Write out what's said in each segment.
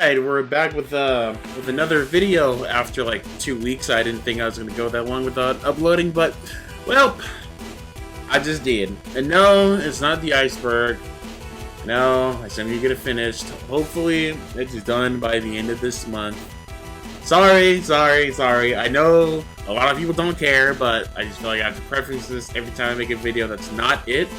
Alright, we're back with another video after like 2 weeks. I didn't think I was gonna go that long without uploading, but well, I just did. And no, it's not the iceberg. No, I said I'm gonna get it finished. Hopefully, it's done by the end of this month. Sorry. I know a lot of people don't care, but I just feel like I have to preface this every time I make a video. That's not it.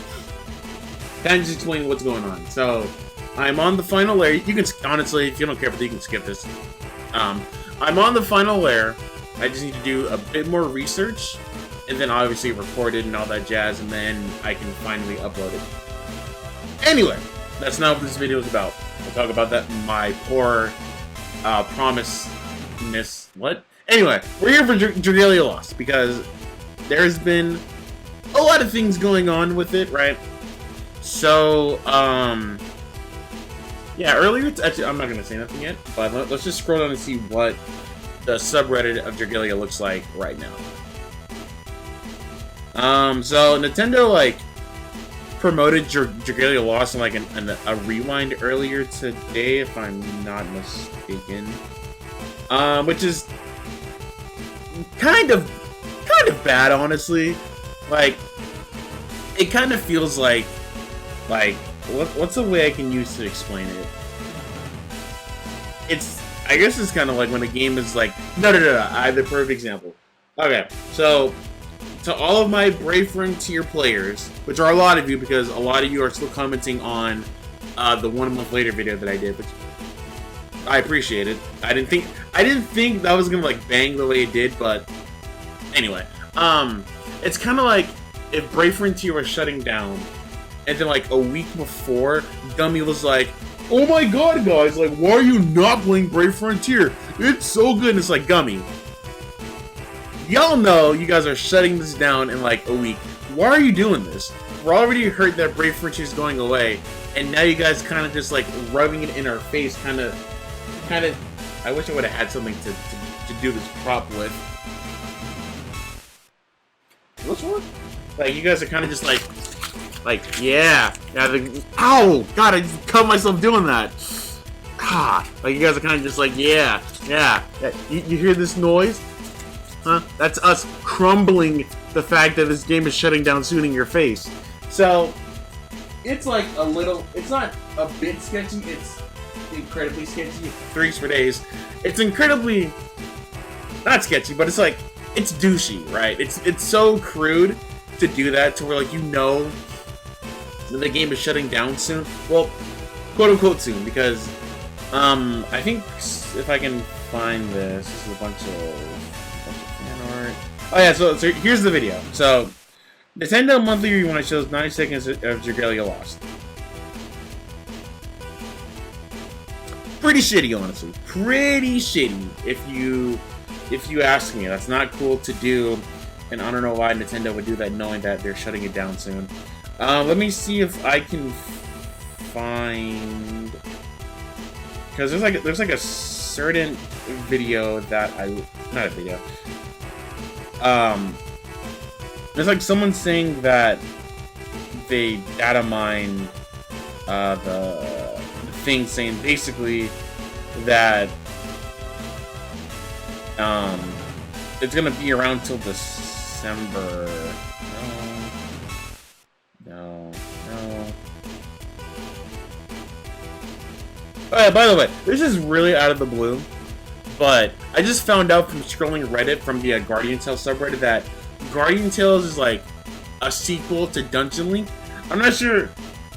Kind of just explain what's going on. So, I'm on the final layer. You can, honestly, if you don't care, but you can skip this. I'm on the final layer. I just need to do a bit more research, and then obviously record it and all that jazz, and then I can finally upload it. Anyway, that's not what this video is about. I'll talk about that in my poor promise-ness. What? Anyway, we're here for Dragalia Lost, because there's been a lot of things going on with it, right? So, yeah, earlier, actually, I'm not going to say nothing yet, but let's just scroll down and see what the subreddit of Dragalia looks like right now. So Nintendo, like, promoted Dragalia Lost in, like, a rewind earlier today, if I'm not mistaken. Which is kind of bad, honestly. Like, it kind of feels like, what's a way I can use to explain it? I guess it's kind of like when a game is like, no, I have the perfect example. Okay, so, to all of my Brave Frontier players, which are a lot of you, because a lot of you are still commenting on the 1 month later video that I did, which I appreciate it. I didn't think that was gonna, like, bang the way it did, but anyway. It's kind of like if Brave Frontier was shutting down, and then, like, a week before, Gummy was like, oh my god, guys, like, why are you not playing Brave Frontier? It's so good. And it's like, Gummy, y'all know you guys are shutting this down in, like, a week. Why are you doing this? We're already heard that Brave Frontier is going away, and now you guys kind of just, like, rubbing it in our face, kind of, I wish I would have had something to do this prop with. What's wrong? Like, you guys are kind of just, like, yeah, ow, God, I just cut myself doing that. Like, you guys are kind of just like, yeah. You hear this noise? Huh? That's us crumbling the fact that this game is shutting down soon in your face. So, it's like a little, it's not a bit sketchy, it's incredibly sketchy. 3 weeks for days. It's incredibly, not sketchy, but it's like, it's douchey, right? It's so crude to do that, to where, like, you know the game is shutting down soon. Well, quote-unquote soon, because, I think, if I can find this is a bunch of fan art. Oh yeah, so here's the video. So, Nintendo Monthly Rewind shows 90 seconds of Dragalia Lost. Pretty shitty, honestly. Pretty shitty, if you ask me. That's not cool to do, and I don't know why Nintendo would do that, knowing that they're shutting it down soon. Let me see if I can find, because there's like a certain video that not a video. There's like someone saying that they data mine the thing, saying basically that it's gonna be around till December. No. Oh yeah, by the way, this is really out of the blue, but I just found out from scrolling Reddit from the Guardian Tales subreddit that Guardian Tales is like a sequel to Dungeon Link. I'm not sure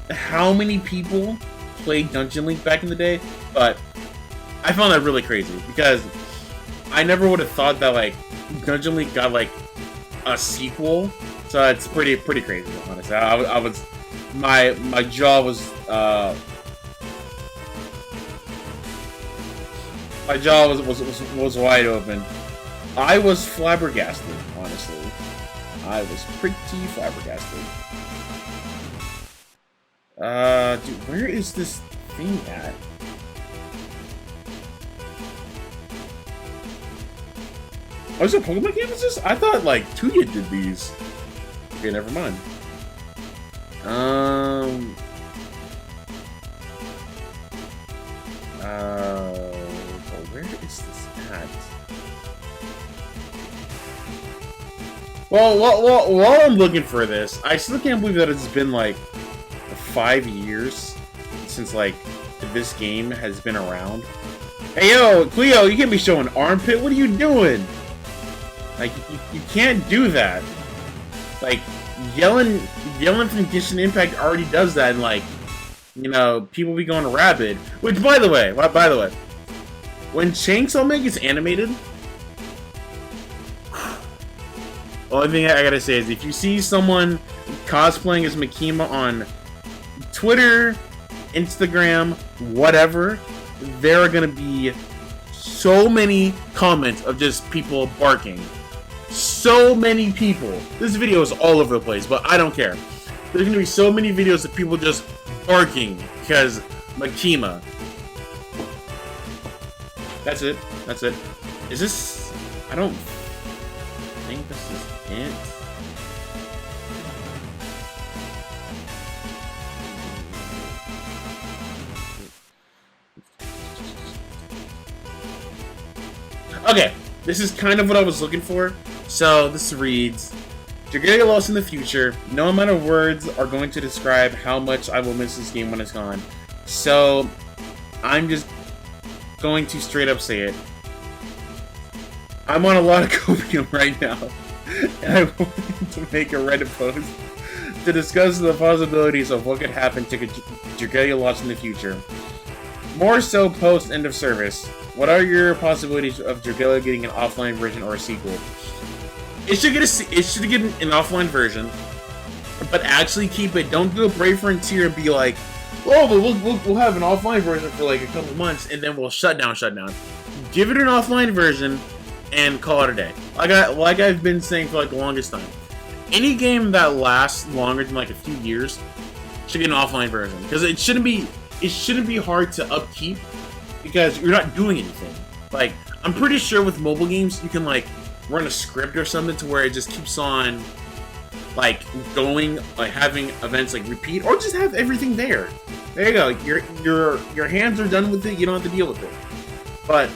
how many people played Dungeon Link back in the day, but I found that really crazy, because I never would have thought that, like, Dungeon Link got, like, a sequel. So it's pretty crazy, honestly. I was, my jaw was, my jaw was wide open. I was flabbergasted, honestly. I was pretty flabbergasted. Dude, where is this thing at? Oh, is it Pokemon canvases? I thought, like, Tuya did these. Okay, never mind. What's this at? Well, while I'm looking for this, I still can't believe that it's been like 5 years since like this game has been around. Hey yo, Cleo, you can't be showing armpit. What are you doing? Like you can't do that. Like yelling from Genshin Impact already does that, and like, you know, people be going rabid. Which, by the way, when Chainsaw Man gets animated, the only thing I gotta say is if you see someone cosplaying as Makima on Twitter, Instagram, whatever, there are gonna be so many comments of just people barking. So many people. This video is all over the place, but I don't care. There's gonna be so many videos of people just barking because Makima. That's it. That's it. Is this... I don't think this is it. Okay, this is kind of what I was looking for. So this reads, Dragalia Lost in the future. No amount of words are going to describe how much I will miss this game when it's gone. So I'm just going to straight up say it. I'm on a lot of copium right now, and I wanted to make a Reddit post to discuss the possibilities of what could happen to Dragalia Lost in the future. More so post end of service. What are your possibilities of Dragalia getting an offline version or a sequel? It should get an offline version, but actually keep it. Don't do a Brave Frontier and be like, oh, but we'll have an offline version for like a couple months and then we'll shut down. Give it an offline version and call it a day. Like I've been saying for like the longest time. Any game that lasts longer than like a few years should get an offline version, because it shouldn't be hard to upkeep because you're not doing anything. Like, I'm pretty sure with mobile games you can like run a script or something to where it just keeps on like going, like having events like repeat, or just have everything there. There you go. Your hands are done with it. You don't have to deal with it. But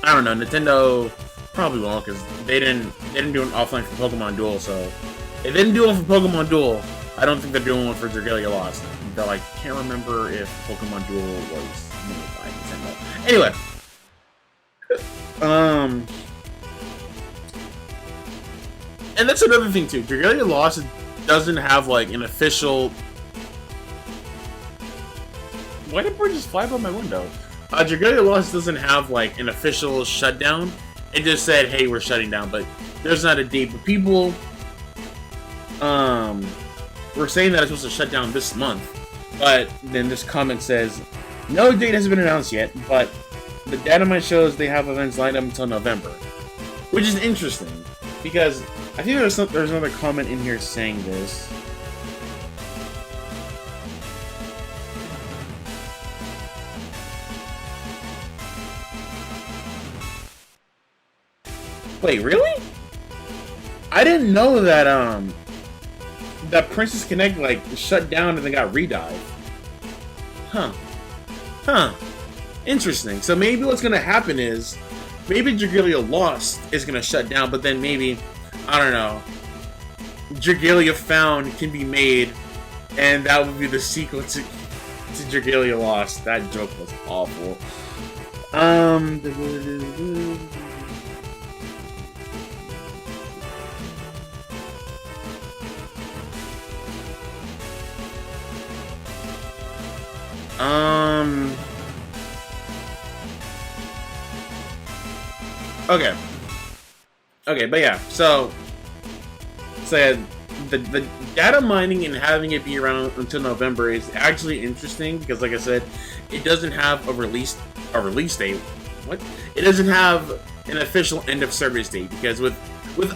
I don't know. Nintendo probably won't, because they didn't do an offline for Pokemon Duel. So if they didn't do one for Pokemon Duel, I don't think they're doing one for Dragalia Lost. Though I can't remember if Pokemon Duel was made by Nintendo. Anyway, and that's another thing too. Dragalia Lost doesn't have like an official. Why did bird just fly by my window? Dragalia Lost doesn't have like an official shutdown. It just said, "Hey, we're shutting down," but there's not a date. But people, were saying that it's supposed to shut down this month. But then this comment says, "No date has been announced yet, but the data might shows they have events lined up until November," which is interesting because I think there's another comment in here saying this. Wait, really? I didn't know that that Princess Connect like shut down and then got redived. Huh. Interesting. So maybe what's gonna happen is maybe Dragalia Lost is gonna shut down, but then maybe, I don't know, Dragalia Found can be made, and that would be the sequel to Dragalia Lost. That joke was awful. Okay, but yeah, so the data mining and having it be around until November is actually interesting because, like I said, it doesn't have a release date. What? It doesn't have an official end of service date, because with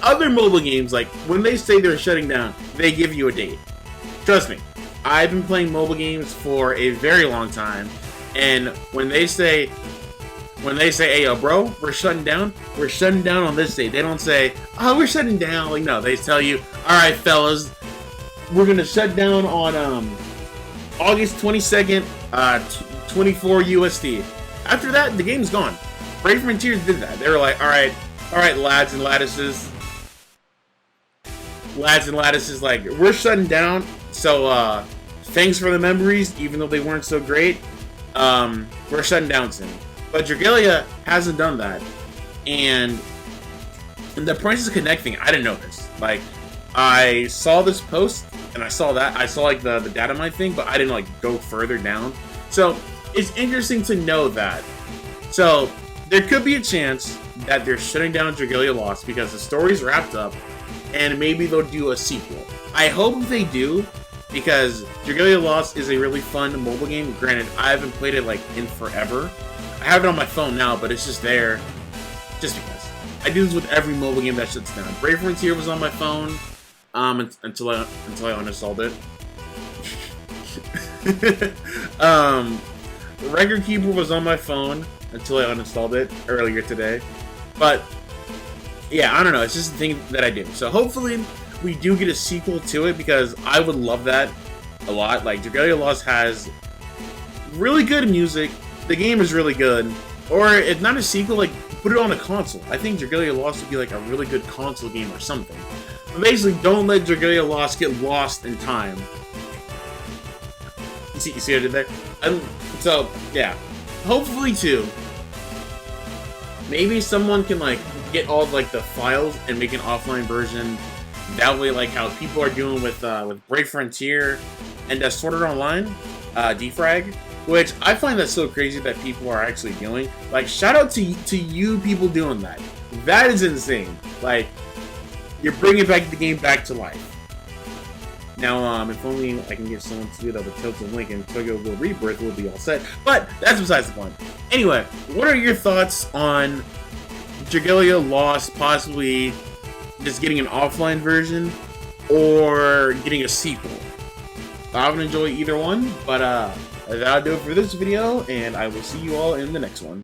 other mobile games, like when they say they're shutting down, they give you a date. Trust me, I've been playing mobile games for a very long time, and when they say, "Hey, yo, bro, we're shutting down on this date," they don't say, "Oh, we're shutting down." Like, no, they tell you, "All right, fellas, we're gonna shut down on August 22nd, 24 USD." After that, the game's gone. Brave Frontiers did that. They were like, all right, lads and lattices, like, we're shutting down. So thanks for the memories, even though they weren't so great. We're shutting down soon. But Dragalia hasn't done that, and the Princess Connect thing, I didn't know this. Like, I saw this post, and I saw like the data mine thing, but I didn't like go further down. So it's interesting to know that. So there could be a chance that they're shutting down Dragalia Lost because the story's wrapped up, and maybe they'll do a sequel. I hope they do, because Dragalia Lost is a really fun mobile game. Granted, I haven't played it like in forever. I have it on my phone now, but it's just there just because. I do this with every mobile game that shuts down. Brave Frontier was on my phone until I uninstalled it. Record Keeper was on my phone until I uninstalled it earlier today. But yeah, I don't know. It's just a thing that I do. So hopefully we do get a sequel to it, because I would love that a lot. Like, Dragalia Lost has really good music. The game is really good. Or if not a sequel, like, put it on a console. I think Dragalia Lost would be like a really good console game or something. But basically, don't let Dragalia Lost get lost in time. You see what I did there? So, yeah. Hopefully, too, maybe someone can, like, get all of, like, the files and make an offline version. That way, like how people are doing with Brave Frontier and Sword Art Online, defrag, which I find that so crazy that people are actually doing. Like, shout out to you people doing that. That is insane. Like, you're bringing back the game back to life. Now, if only I can get someone to do that with Tilted Link and Tokyo Ghoul Rebirth, we'll be all set. But that's besides the point. Anyway, what are your thoughts on Dragalia Lost possibly just getting an offline version or getting a sequel? I would enjoy either one, but that'll do it for this video, and I will see you all in the next one.